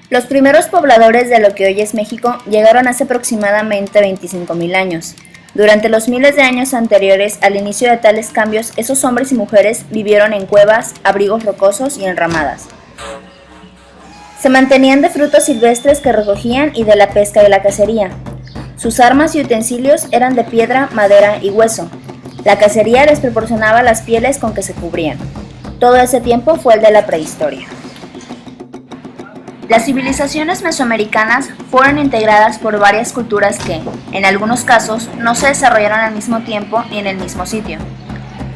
Los primeros pobladores de lo que hoy es México llegaron hace aproximadamente 25.000 años. Durante los miles de años anteriores al inicio de tales cambios, esos hombres y mujeres vivieron en cuevas, abrigos rocosos y enramadas. Se mantenían de frutos silvestres que recogían y de la pesca y la cacería. Sus armas y utensilios eran de piedra, madera y hueso. La cacería les proporcionaba las pieles con que se cubrían. Todo ese tiempo fue el de la prehistoria. Las civilizaciones mesoamericanas fueron integradas por varias culturas que, en algunos casos, no se desarrollaron al mismo tiempo y en el mismo sitio.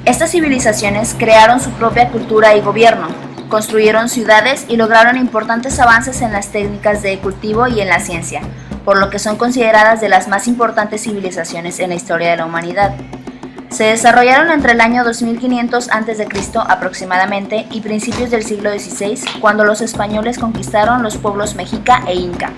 Estas civilizaciones crearon su propia cultura y gobierno, construyeron ciudades y lograron importantes avances en las técnicas de cultivo y en la ciencia, por lo que son consideradas de las más importantes civilizaciones en la historia de la humanidad. Se desarrollaron entre el año 2500 a.C. aproximadamente y principios del siglo XVI, cuando los españoles conquistaron los pueblos mexica e inca.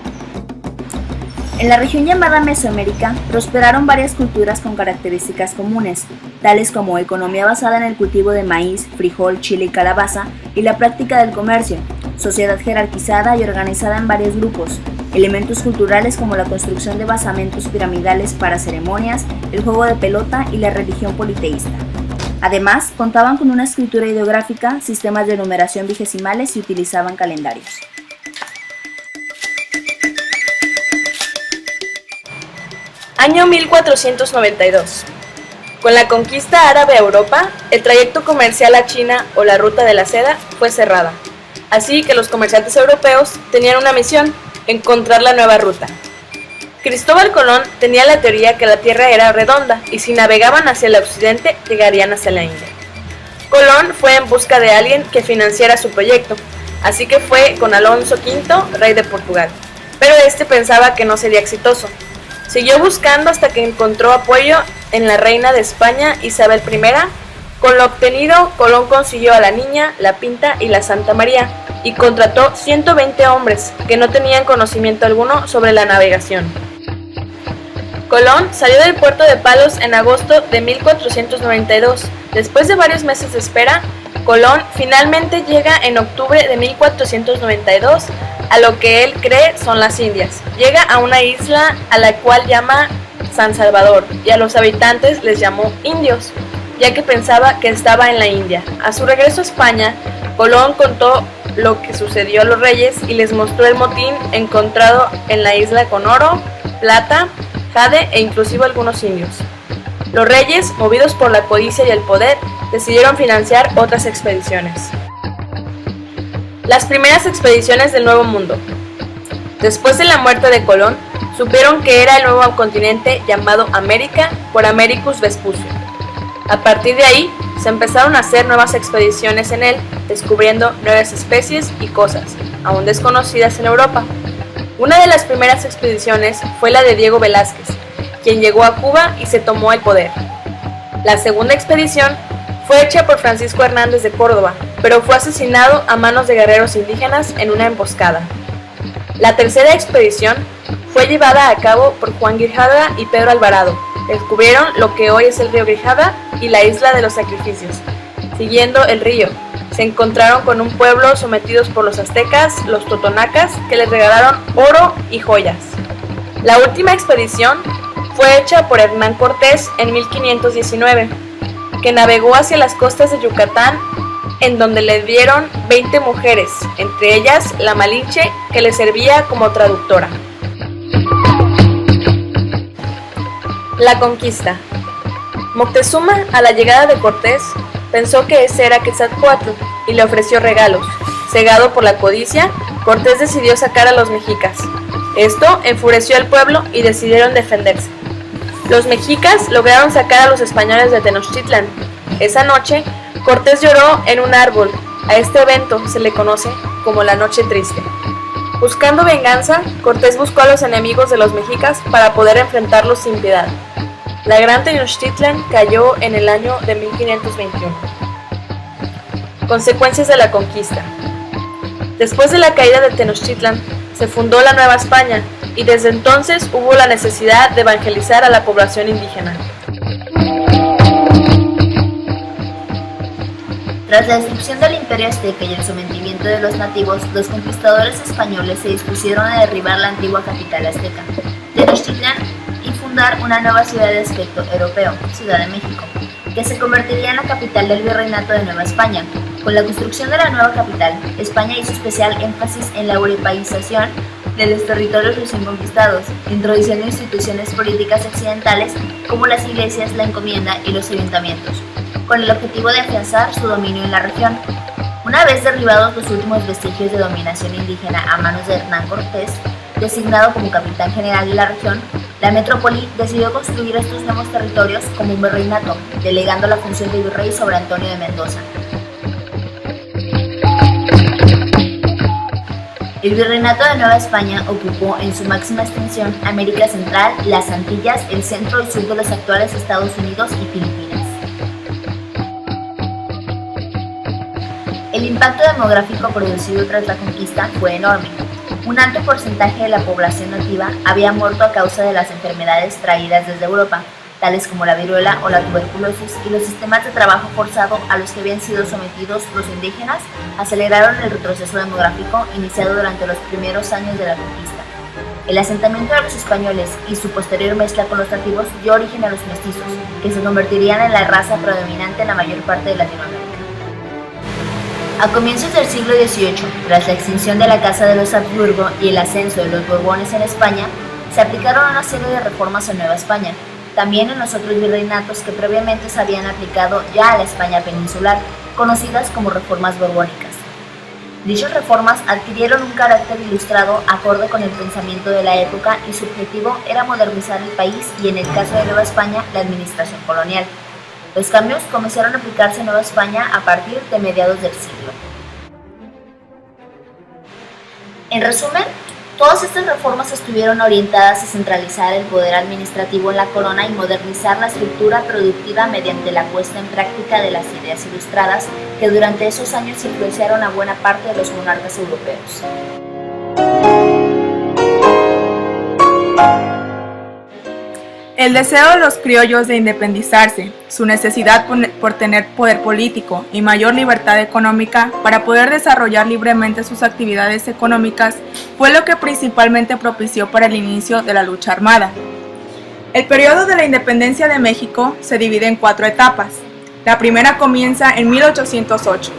En la región llamada Mesoamérica prosperaron varias culturas con características comunes, tales como economía basada en el cultivo de maíz, frijol, chile y calabaza, y la práctica del comercio, sociedad jerarquizada y organizada en varios grupos, elementos culturales como la construcción de basamentos piramidales para ceremonias, el juego de pelota y la religión politeísta. Además, contaban con una escritura ideográfica, sistemas de numeración vigesimales y utilizaban calendarios. Año 1492. Con la conquista árabe a Europa, el trayecto comercial a China o la ruta de la seda fue cerrada. Así que los comerciantes europeos tenían una misión: encontrar la nueva ruta. Cristóbal Colón tenía la teoría que la Tierra era redonda y si navegaban hacia el occidente llegarían hacia la India. Colón fue en busca de alguien que financiara su proyecto, así que fue con Alonso V, rey de Portugal, pero este pensaba que no sería exitoso. Siguió buscando hasta que encontró apoyo en la reina de España, Isabel I. Con lo obtenido, Colón consiguió a la Niña, la Pinta y la Santa María y contrató 120 hombres que no tenían conocimiento alguno sobre la navegación. Colón salió del puerto de Palos en agosto de 1492. Después de varios meses de espera, Colón finalmente llega en octubre de 1492 a lo que él cree son las Indias. Llega a una isla a la cual llama San Salvador y a los habitantes les llamó indios, ya que pensaba que estaba en la India. A su regreso a España, Colón contó lo que sucedió a los reyes y les mostró el motín encontrado en la isla con oro, plata, jade e inclusive algunos indios. Los reyes, movidos por la codicia y el poder, decidieron financiar otras expediciones. Las primeras expediciones del Nuevo Mundo. Después de la muerte de Colón, supieron que era el nuevo continente llamado América por Americus Vespucio. A partir de ahí, se empezaron a hacer nuevas expediciones en él, descubriendo nuevas especies y cosas, aún desconocidas en Europa. Una de las primeras expediciones fue la de Diego Velázquez, quien llegó a Cuba y se tomó el poder. La segunda expedición fue hecha por Francisco Hernández de Córdoba, pero fue asesinado a manos de guerreros indígenas en una emboscada. La tercera expedición fue llevada a cabo por Juan Grijalva y Pedro Alvarado. Descubrieron lo que hoy es el río Grijalva y la isla de los sacrificios. Siguiendo el río, se encontraron con un pueblo sometidos por los aztecas, los totonacas, que les regalaron oro y joyas. La última expedición fue hecha por Hernán Cortés en 1519, que navegó hacia las costas de Yucatán, en donde le dieron 20 mujeres, entre ellas la Malinche, que le servía como traductora. La conquista. Moctezuma, a la llegada de Cortés, pensó que ese era Quetzalcóatl y le ofreció regalos. Cegado por la codicia, Cortés decidió sacar a los mexicas. Esto enfureció al pueblo y decidieron defenderse. Los mexicas lograron sacar a los españoles de Tenochtitlan. Esa noche, Cortés lloró en un árbol. A este evento se le conoce como la Noche Triste. Buscando venganza, Cortés buscó a los enemigos de los mexicas para poder enfrentarlos sin piedad. La gran Tenochtitlan cayó en el año de 1521. Consecuencias de la conquista. Después de la caída de Tenochtitlan, se fundó la Nueva España y desde entonces hubo la necesidad de evangelizar a la población indígena. Tras la destrucción del Imperio Azteca y el sometimiento de los nativos, los conquistadores españoles se dispusieron a derribar la antigua capital azteca, Tenochtitlán, y fundar una nueva ciudad de aspecto europeo, Ciudad de México, que se convertiría en la capital del Virreinato de Nueva España. Con la construcción de la nueva capital, España hizo especial énfasis en la europeización de los territorios recién conquistados, introduciendo instituciones políticas occidentales como las iglesias, la encomienda y los ayuntamientos, con el objetivo de afianzar su dominio en la región. Una vez derribados los últimos vestigios de dominación indígena a manos de Hernán Cortés, designado como capitán general de la región, la metrópoli decidió construir estos nuevos territorios como un virreinato, delegando la función de virrey sobre Antonio de Mendoza. El Virreinato de Nueva España ocupó en su máxima extensión América Central, las Antillas, el centro y sur de los actuales Estados Unidos y Filipinas. El impacto demográfico producido tras la conquista fue enorme. Un alto porcentaje de la población nativa había muerto a causa de las enfermedades traídas desde Europa, tales como la viruela o la tuberculosis, y los sistemas de trabajo forzado a los que habían sido sometidos los indígenas aceleraron el retroceso demográfico iniciado durante los primeros años de la conquista. El asentamiento de los españoles y su posterior mezcla con los nativos dio origen a los mestizos, que se convertirían en la raza predominante en la mayor parte de Latinoamérica. A comienzos del siglo XVIII, tras la extinción de la Casa de los Habsburgo y el ascenso de los Borbones en España, se aplicaron una serie de reformas en Nueva España, también en los otros virreinatos que previamente se habían aplicado ya a la España peninsular, conocidas como reformas borbónicas. Dichas reformas adquirieron un carácter ilustrado acorde con el pensamiento de la época y su objetivo era modernizar el país y, en el caso de Nueva España, la administración colonial. Los cambios comenzaron a aplicarse en Nueva España a partir de mediados del siglo. En resumen, todas estas reformas estuvieron orientadas a centralizar el poder administrativo en la corona y modernizar la estructura productiva mediante la puesta en práctica de las ideas ilustradas que durante esos años influenciaron a buena parte de los monarcas europeos. El deseo de los criollos de independizarse, su necesidad por tener poder político y mayor libertad económica para poder desarrollar libremente sus actividades económicas fue lo que principalmente propició para el inicio de la lucha armada. El periodo de la independencia de México se divide en 4 etapas. La primera comienza en 1808.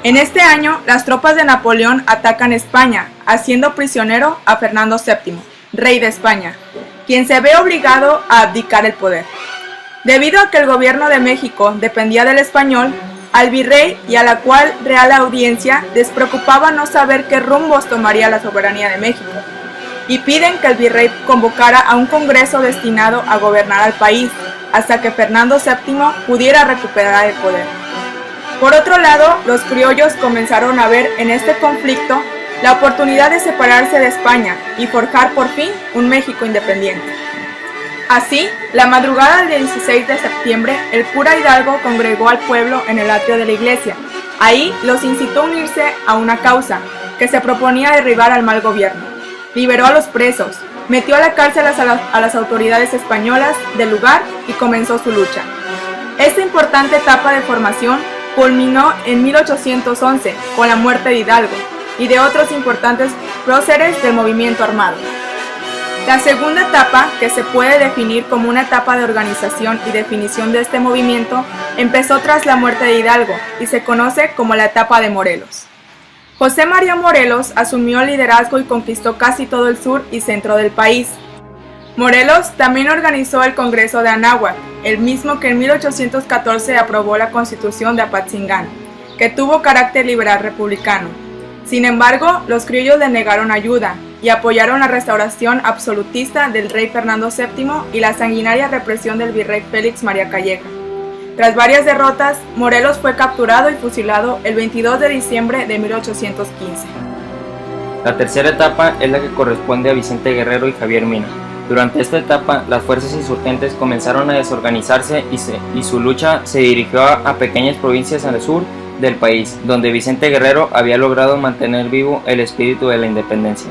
En este año, las tropas de Napoleón atacan España, haciendo prisionero a Fernando VII, rey de España, quien se ve obligado a abdicar el poder. Debido a que el gobierno de México dependía del español, al virrey y a la cual Real Audiencia les preocupaba no saber qué rumbos tomaría la soberanía de México, y piden que el virrey convocara a un congreso destinado a gobernar al país, hasta que Fernando VII pudiera recuperar el poder. Por otro lado, los criollos comenzaron a ver en este conflicto la oportunidad de separarse de España y forjar por fin un México independiente. Así, la madrugada del 16 de septiembre, el cura Hidalgo congregó al pueblo en el atrio de la iglesia. Ahí los incitó a unirse a una causa que se proponía derribar al mal gobierno. Liberó a los presos, metió a la cárcel a las autoridades españolas del lugar y comenzó su lucha. Esta importante etapa de formación culminó en 1811 con la muerte de Hidalgo y de otros importantes próceres del movimiento armado. La segunda etapa, que se puede definir como una etapa de organización y definición de este movimiento, empezó tras la muerte de Hidalgo y se conoce como la etapa de Morelos. José María Morelos asumió el liderazgo y conquistó casi todo el sur y centro del país. Morelos también organizó el Congreso de Anáhuac, el mismo que en 1814 aprobó la Constitución de Apatzingán, que tuvo carácter liberal republicano. Sin embargo, los criollos le negaron ayuda y apoyaron la restauración absolutista del rey Fernando VII y la sanguinaria represión del virrey Félix María Calleja. Tras varias derrotas, Morelos fue capturado y fusilado el 22 de diciembre de 1815. La tercera etapa es la que corresponde a Vicente Guerrero y Javier Mina. Durante esta etapa, las fuerzas insurgentes comenzaron a desorganizarse y su lucha se dirigió a pequeñas provincias al sur del país, donde Vicente Guerrero había logrado mantener vivo el espíritu de la independencia.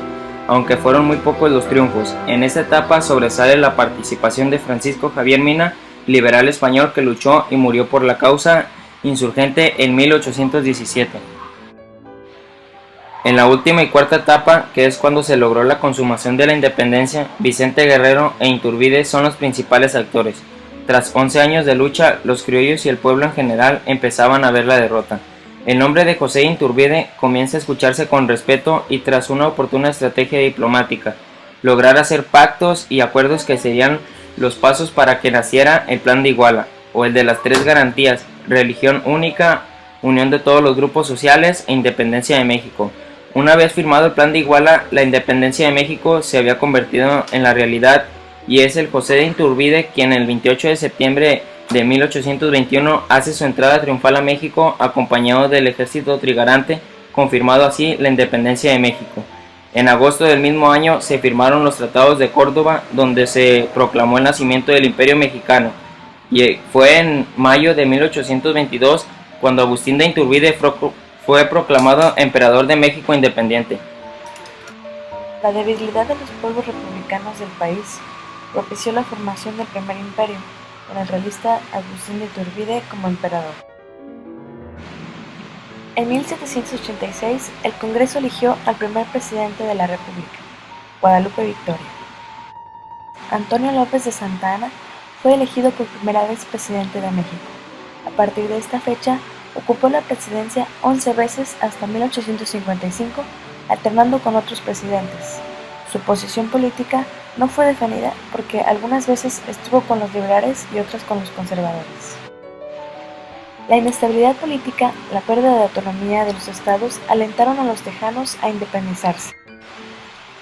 Aunque fueron muy pocos los triunfos, en esta etapa sobresale la participación de Francisco Javier Mina, liberal español que luchó y murió por la causa insurgente en 1817. En la última y cuarta etapa, que es cuando se logró la consumación de la independencia, Vicente Guerrero e Iturbide son los principales actores. Tras 11 años de lucha, los criollos y el pueblo en general empezaban a ver la derrota. El nombre de José Iturbide comienza a escucharse con respeto y tras una oportuna estrategia diplomática, lograr hacer pactos y acuerdos que serían los pasos para que naciera el Plan de Iguala, o el de las tres garantías, religión única, unión de todos los grupos sociales e independencia de México. Una vez firmado el Plan de Iguala, la independencia de México se había convertido en la realidad y es el José de Iturbide quien el 28 de septiembre de 1821 hace su entrada triunfal a México acompañado del ejército trigarante, confirmando así la independencia de México. En agosto del mismo año se firmaron los tratados de Córdoba donde se proclamó el nacimiento del Imperio Mexicano y fue en mayo de 1822 cuando Agustín de Iturbide fue proclamado emperador de México independiente. La debilidad de los pueblos republicanos del país propició la formación del primer imperio, con el realista Agustín de Iturbide como emperador. En 1786, el Congreso eligió al primer presidente de la República, Guadalupe Victoria. Antonio López de Santa Anna fue elegido por primera vez presidente de México. A partir de esta fecha, ocupó la presidencia 11 veces hasta 1855, alternando con otros presidentes. Su posición política no fue definida porque algunas veces estuvo con los liberales y otras con los conservadores. La inestabilidad política, la pérdida de autonomía de los estados alentaron a los tejanos a independizarse.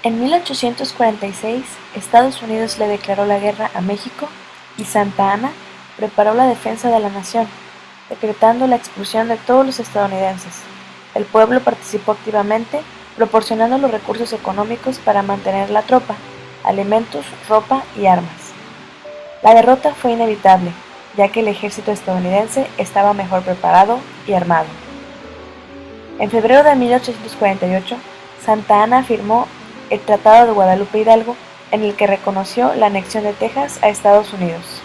En 1846, Estados Unidos le declaró la guerra a México y Santa Anna preparó la defensa de la nación, decretando la expulsión de todos los estadounidenses. El pueblo participó activamente, proporcionando los recursos económicos para mantener la tropa, alimentos, ropa y armas. La derrota fue inevitable, ya que el ejército estadounidense estaba mejor preparado y armado. En febrero de 1848, Santa Anna firmó el Tratado de Guadalupe Hidalgo, en el que reconoció la anexión de Texas a Estados Unidos.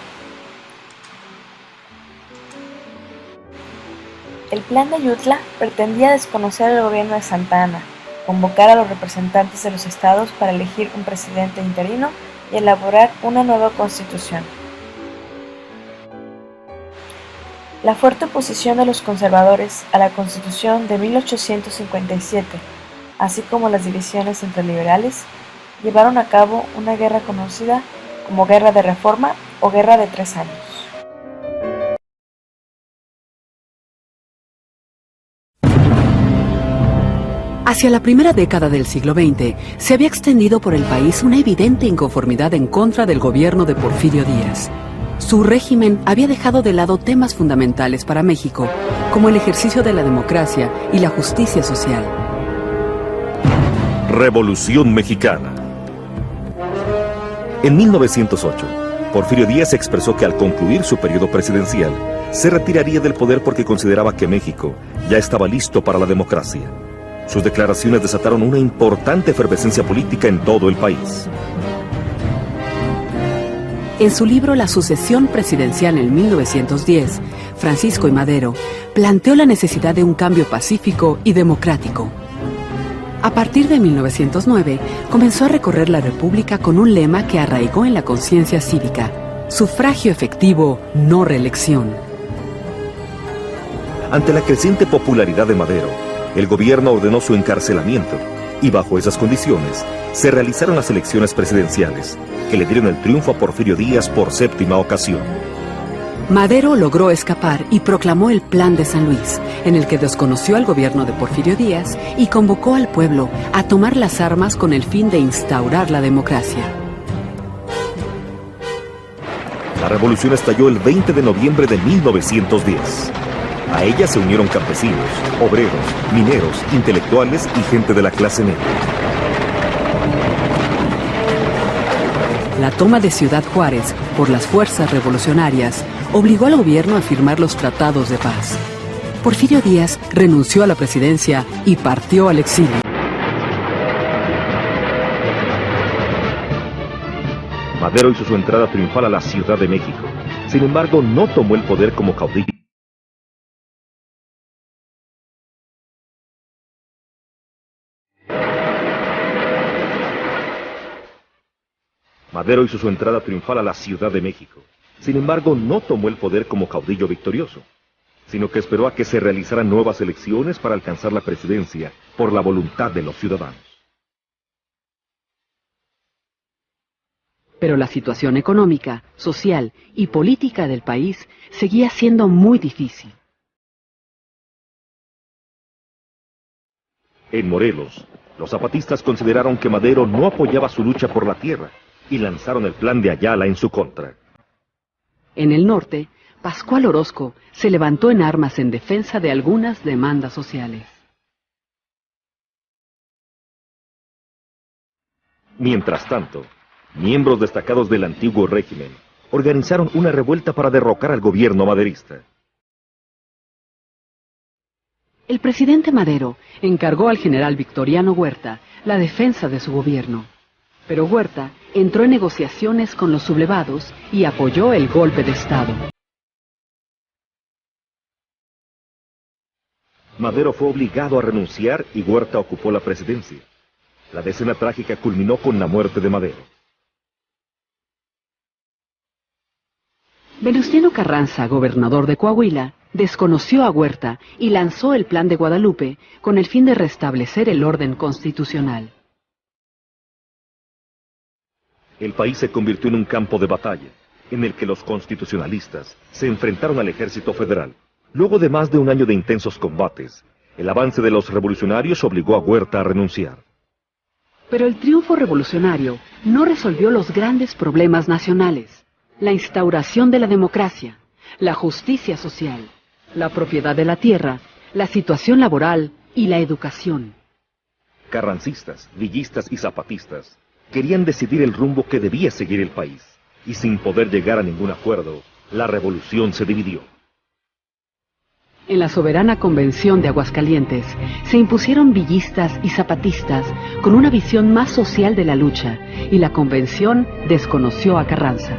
El Plan de Ayutla pretendía desconocer el gobierno de Santa Anna, convocar a los representantes de los estados para elegir un presidente interino y elaborar una nueva constitución. La fuerte oposición de los conservadores a la Constitución de 1857, así como las divisiones entre liberales, llevaron a cabo una guerra conocida como Guerra de Reforma o Guerra de 3 años. Hacia la primera década del siglo XX, se había extendido por el país una evidente inconformidad en contra del gobierno de Porfirio Díaz. Su régimen había dejado de lado temas fundamentales para México, como el ejercicio de la democracia y la justicia social. Revolución Mexicana. En 1908, Porfirio Díaz expresó que al concluir su periodo presidencial, se retiraría del poder porque consideraba que México ya estaba listo para la democracia. Sus declaraciones desataron una importante efervescencia política en todo el país. En su libro La sucesión presidencial en 1910, Francisco I. Madero planteó la necesidad de un cambio pacífico y democrático. A partir de 1909, comenzó a recorrer la República con un lema que arraigó en la conciencia cívica: sufragio efectivo, no reelección. Ante la creciente popularidad de Madero, el gobierno ordenó su encarcelamiento y bajo esas condiciones se realizaron las elecciones presidenciales que le dieron el triunfo a Porfirio Díaz por 7ª ocasión. Madero logró escapar y proclamó el Plan de San Luis, en el que desconoció al gobierno de Porfirio Díaz y convocó al pueblo a tomar las armas con el fin de instaurar la democracia. La revolución estalló el 20 de noviembre de 1910. A ella se unieron campesinos, obreros, mineros, intelectuales y gente de la clase media. La toma de Ciudad Juárez por las fuerzas revolucionarias obligó al gobierno a firmar los tratados de paz. Porfirio Díaz renunció a la presidencia y partió al exilio. Madero hizo su entrada triunfal a la Ciudad de México. Sin embargo, no tomó el poder como caudillo. Madero hizo su entrada triunfal a la Ciudad de México. Sin embargo, no tomó el poder como caudillo victorioso, sino que esperó a que se realizaran nuevas elecciones para alcanzar la presidencia por la voluntad de los ciudadanos. Pero la situación económica, social y política del país seguía siendo muy difícil. En Morelos, los zapatistas consideraron que Madero no apoyaba su lucha por la tierra y lanzaron el plan de Ayala en su contra. En el norte, Pascual Orozco se levantó en armas en defensa de algunas demandas sociales. Mientras tanto, miembros destacados del antiguo régimen organizaron una revuelta para derrocar al gobierno maderista. El presidente Madero encargó al general Victoriano Huerta la defensa de su gobierno, pero Huerta entró en negociaciones con los sublevados y apoyó el golpe de Estado. Madero fue obligado a renunciar y Huerta ocupó la presidencia. La escena trágica culminó con la muerte de Madero. Venustiano Carranza, gobernador de Coahuila, desconoció a Huerta y lanzó el Plan de Guadalupe con el fin de restablecer el orden constitucional. El país se convirtió en un campo de batalla, en el que los constitucionalistas se enfrentaron al ejército federal. Luego de más de un año de intensos combates, el avance de los revolucionarios obligó a Huerta a renunciar. Pero el triunfo revolucionario no resolvió los grandes problemas nacionales: la instauración de la democracia, la justicia social, la propiedad de la tierra, la situación laboral y la educación. Carrancistas, villistas y zapatistas querían decidir el rumbo que debía seguir el país, y sin poder llegar a ningún acuerdo, la revolución se dividió. En la soberana convención de Aguascalientes se impusieron villistas y zapatistas con una visión más social de la lucha, y la convención desconoció a Carranza.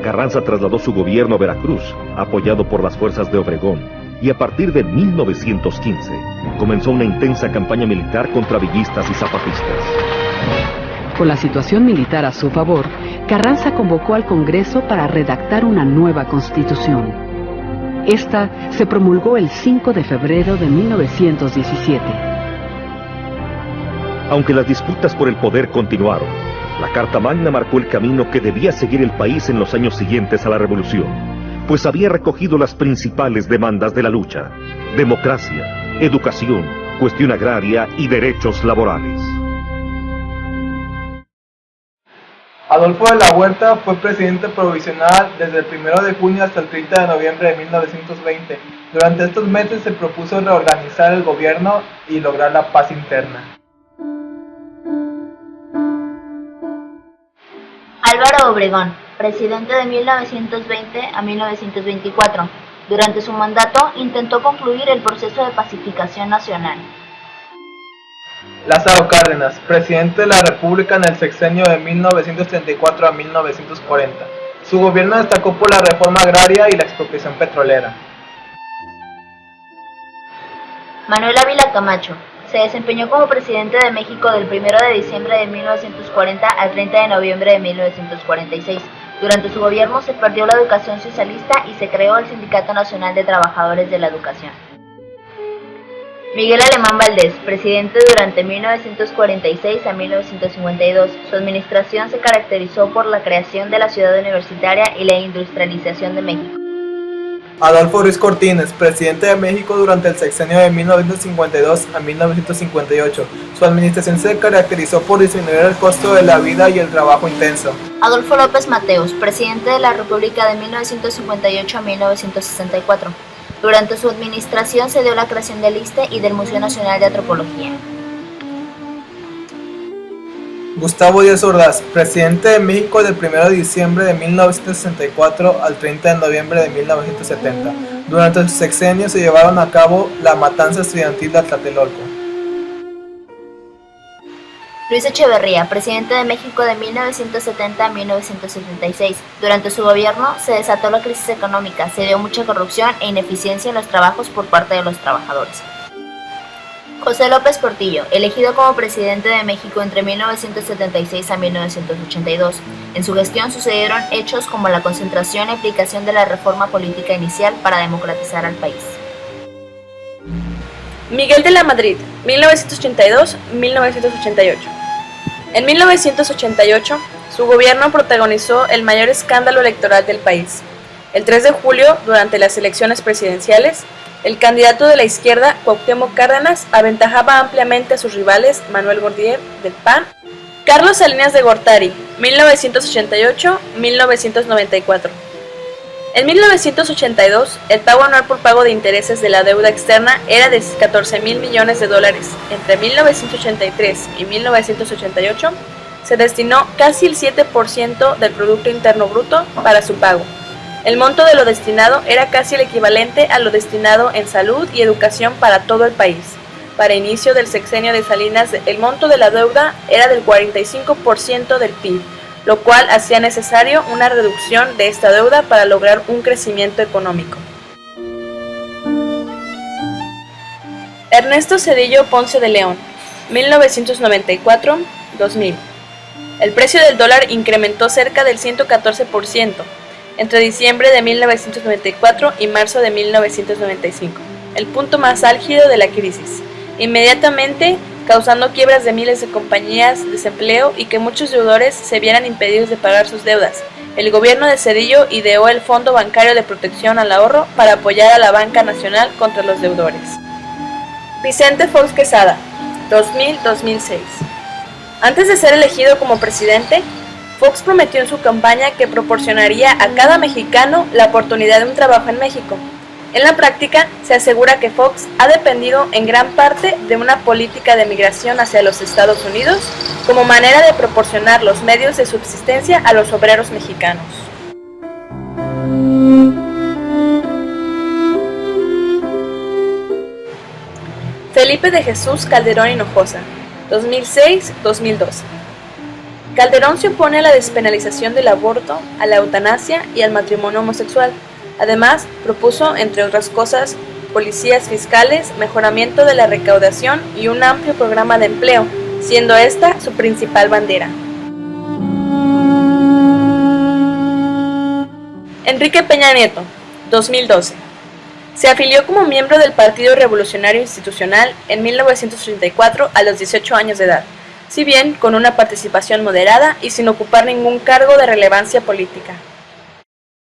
Carranza trasladó su gobierno a Veracruz, apoyado por las fuerzas de Obregón, y a partir de 1915 comenzó una intensa campaña militar contra villistas y zapatistas. Con la situación militar a su favor, Carranza convocó al Congreso para redactar una nueva constitución. Esta se promulgó el 5 de febrero de 1917. Aunque las disputas por el poder continuaron, la Carta Magna marcó el camino que debía seguir el país en los años siguientes a la revolución, pues había recogido las principales demandas de la lucha: democracia, educación, cuestión agraria y derechos laborales. Adolfo de la Huerta fue presidente provisional desde el 1 de junio hasta el 30 de noviembre de 1920. Durante estos meses se propuso reorganizar el gobierno y lograr la paz interna. Álvaro Obregón, presidente de 1920 a 1924. Durante su mandato intentó concluir el proceso de pacificación nacional. Lázaro Cárdenas, presidente de la República en el sexenio de 1934 a 1940. Su gobierno destacó por la reforma agraria y la expropiación petrolera. Manuel Ávila Camacho se desempeñó como presidente de México del 1 de diciembre de 1940 al 30 de noviembre de 1946. Durante su gobierno se perdió la educación socialista y se creó el Sindicato Nacional de Trabajadores de la Educación. Miguel Alemán Valdés, presidente durante 1946 a 1952. Su administración se caracterizó por la creación de la ciudad universitaria y la industrialización de México. Adolfo Ruiz Cortines, presidente de México durante el sexenio de 1952 a 1958. Su administración se caracterizó por disminuir el costo de la vida y el trabajo intenso. Adolfo López Mateos, presidente de la República de 1958 a 1964. Durante su administración se dio la creación del ISSSTE y del Museo Nacional de Antropología. Gustavo Díaz Ordaz, presidente de México del 1 de diciembre de 1964 al 30 de noviembre de 1970. Durante su sexenio se llevaron a cabo la matanza estudiantil de Tlatelolco. Luis Echeverría, presidente de México de 1970 a 1976. Durante su gobierno se desató la crisis económica, se dio mucha corrupción e ineficiencia en los trabajos por parte de los trabajadores. José López Portillo, elegido como presidente de México entre 1976 a 1982. En su gestión sucedieron hechos como la concentración y aplicación de la reforma política inicial para democratizar al país. Miguel de la Madrid, 1982-1988. En 1988, su gobierno protagonizó el mayor escándalo electoral del país. El 3 de julio, durante las elecciones presidenciales, el candidato de la izquierda, Cuauhtémoc Cárdenas, aventajaba ampliamente a sus rivales Manuel Gordier, del PAN, Carlos Salinas de Gortari, 1988-1994. En 1982, el pago anual por pago de intereses de la deuda externa era de 14,000 millones de dólares. Entre 1983 y 1988, se destinó casi el 7% del Producto Interno Bruto para su pago. El monto de lo destinado era casi el equivalente a lo destinado en salud y educación para todo el país. Para inicio del sexenio de Salinas, el monto de la deuda era del 45% del PIB, lo cual hacía necesario una reducción de esta deuda para lograr un crecimiento económico. Ernesto Zedillo Ponce de León, 1994-2000. El precio del dólar incrementó cerca del 114% entre diciembre de 1994 y marzo de 1995, el punto más álgido de la crisis, inmediatamente causando quiebras de miles de compañías, desempleo y que muchos deudores se vieran impedidos de pagar sus deudas. El gobierno de Zedillo ideó el Fondo Bancario de Protección al Ahorro para apoyar a la banca nacional contra los deudores. Vicente Fox Quesada, 2000-2006. Antes de ser elegido como presidente, Fox prometió en su campaña que proporcionaría a cada mexicano la oportunidad de un trabajo en México. En la práctica, se asegura que Fox ha dependido en gran parte de una política de migración hacia los Estados Unidos como manera de proporcionar los medios de subsistencia a los obreros mexicanos. Felipe de Jesús Calderón Hinojosa, 2006-2012. Calderón se opone a la despenalización del aborto, a la eutanasia y al matrimonio homosexual. Además, propuso, entre otras cosas, policías fiscales, mejoramiento de la recaudación y un amplio programa de empleo, siendo esta su principal bandera. Enrique Peña Nieto, 2012. Se afilió como miembro del Partido Revolucionario Institucional en 1934 a los 18 años de edad, si bien con una participación moderada y sin ocupar ningún cargo de relevancia política.